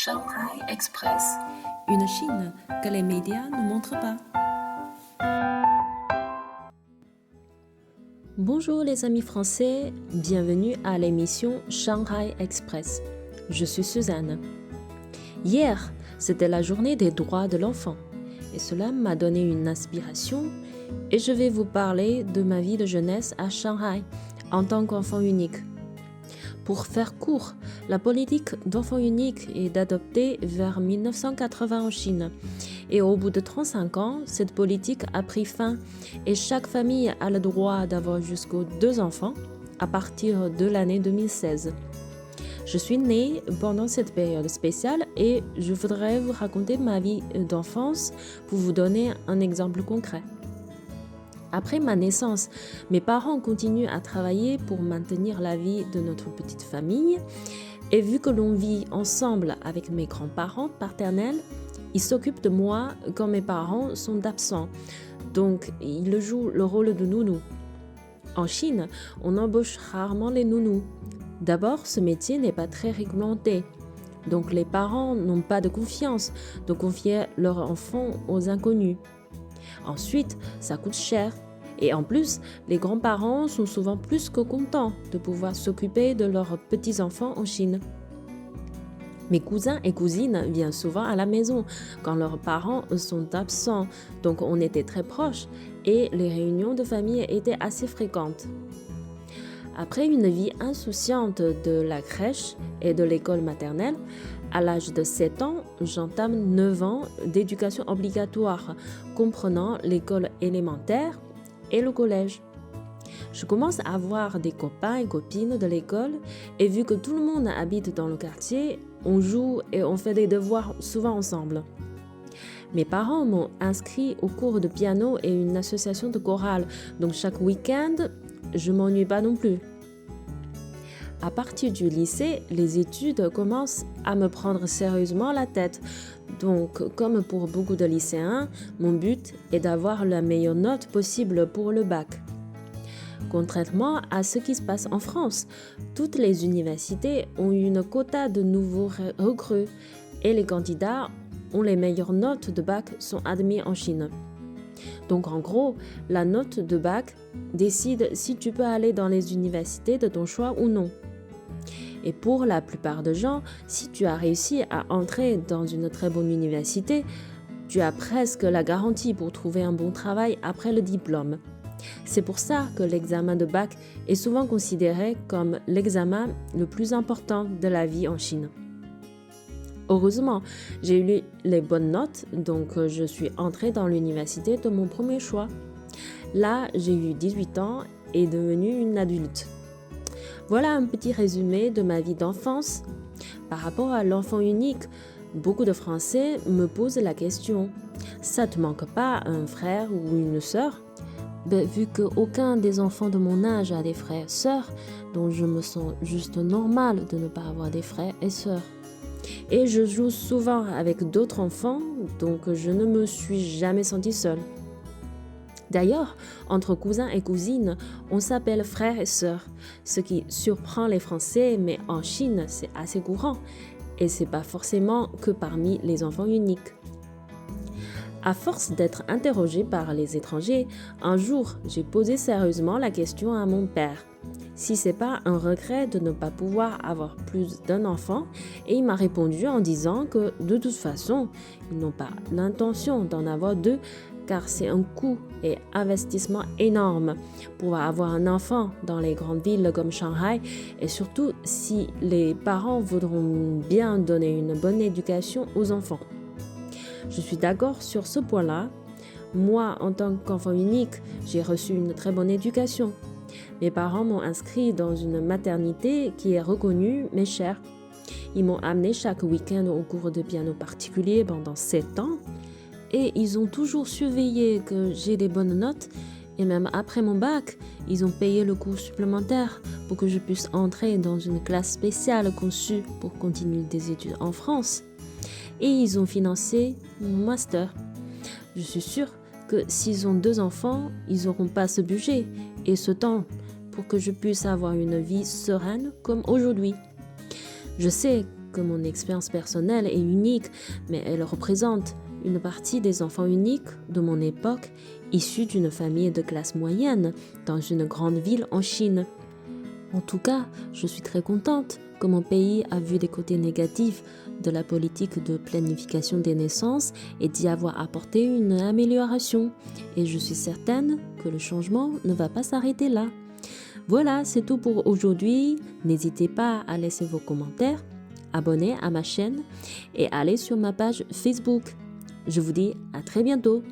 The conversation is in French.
Shanghai Express, une Chine que les médias ne montrent pas. Bonjour les amis français, bienvenue à l'émission Shanghai Express. Je suis Suzanne. Hier, c'était la journée des droits de l'enfant et cela m'a donné une inspiration et je vais vous parler de ma vie de jeunesse à Shanghai en tant qu'enfant unique. Pour faire court, la politique d'enfant unique est adoptée vers 1980 en Chine. Et au bout de 35 ans, cette politique a pris fin et chaque famille a le droit d'avoir jusqu'aux 2 enfants à partir de l'année 2016. Je suis née pendant cette période spéciale et je voudrais vous raconter ma vie d'enfance pour vous donner un exemple concret. Après ma naissance, mes parents continuent à travailler pour maintenir la vie de notre petite famille. Et vu que l'on vit ensemble avec mes grands-parents paternels, ils s'occupent de moi quand mes parents sont absents. Donc, ils jouent le rôle de nounou. En Chine, on embauche rarement les nounous. D'abord, ce métier n'est pas très réglementé. Donc, les parents n'ont pas de confiance de confier leur enfant aux inconnus. Ensuite, ça coûte cher. Et en plus, les grands-parents sont souvent plus que contents de pouvoir s'occuper de leurs petits-enfants en Chine. Mes cousins et cousines viennent souvent à la maison quand leurs parents sont absents, donc on était très proches et les réunions de famille étaient assez fréquentes. Après une vie insouciante de la crèche et de l'école maternelle, à l'âge de 7 ans, j'entame 9 ans d'éducation obligatoire, comprenant l'école élémentaire et le collège. Je commence à avoir des copains et copines de l'école et vu que tout le monde habite dans le quartier, on joue et on fait des devoirs souvent ensemble. Mes parents m'ont inscrit au cours de piano et une association de chorale, donc chaque week-end, je m'ennuie pas non plus. À partir du lycée, les études commencent à me prendre sérieusement la tête. Donc, comme pour beaucoup de lycéens, mon but est d'avoir la meilleure note possible pour le bac. Contrairement à ce qui se passe en France, toutes les universités ont une quota de nouveaux recrues et les candidats ont les meilleures notes de bac sont admis en Chine. Donc en gros, la note de bac décide si tu peux aller dans les universités de ton choix ou non. Et pour la plupart des gens, si tu as réussi à entrer dans une très bonne université, tu as presque la garantie pour trouver un bon travail après le diplôme. C'est pour ça que l'examen de bac est souvent considéré comme l'examen le plus important de la vie en Chine. Heureusement, j'ai eu les bonnes notes, donc je suis entrée dans l'université de mon premier choix. Là, j'ai eu 18 ans et devenue une adulte. Voilà un petit résumé de ma vie d'enfance. Par rapport à l'enfant unique, beaucoup de Français me posent la question « Ça te manque pas un frère ou une sœur ?» Vu qu'aucun des enfants de mon âge a des frères et sœurs, donc je me sens juste normal de ne pas avoir des frères et sœurs. Et je joue souvent avec d'autres enfants, donc je ne me suis jamais sentie seule. D'ailleurs, entre cousins et cousines, on s'appelle frères et sœurs, ce qui surprend les Français, mais en Chine, c'est assez courant, et c'est pas forcément que parmi les enfants uniques. À force d'être interrogée par les étrangers, un jour, j'ai posé sérieusement la question à mon père, si c'est pas un regret de ne pas pouvoir avoir plus d'un enfant, et il m'a répondu en disant que de toute façon, ils n'ont pas l'intention d'en avoir 2, car c'est un coût et investissement énorme pour avoir un enfant dans les grandes villes comme Shanghai et surtout si les parents voudront bien donner une bonne éducation aux enfants. Je suis d'accord sur ce point-là. Moi, en tant qu'enfant unique, j'ai reçu une très bonne éducation. Mes parents m'ont inscrit dans une maternité qui est reconnue mais chère. Ils m'ont amené chaque week-end au cours de piano particulier pendant 7 ans. Et ils ont toujours surveillé que j'ai des bonnes notes et même après mon bac, ils ont payé le cours supplémentaire pour que je puisse entrer dans une classe spéciale conçue pour continuer des études en France. Et ils ont financé mon master. Je suis sûre que s'ils ont 2 enfants, ils n'auront pas ce budget et ce temps pour que je puisse avoir une vie sereine comme aujourd'hui. Je sais que mon expérience personnelle est unique, mais elle représente une partie des enfants uniques de mon époque, issus d'une famille de classe moyenne dans une grande ville en Chine. En tout cas, je suis très contente que mon pays a vu les côtés négatifs de la politique de planification des naissances et d'y avoir apporté une amélioration. Et je suis certaine que le changement ne va pas s'arrêter là. Voilà, c'est tout pour aujourd'hui. N'hésitez pas à laisser vos commentaires, abonner à ma chaîne et aller sur ma page Facebook. Je vous dis à très bientôt.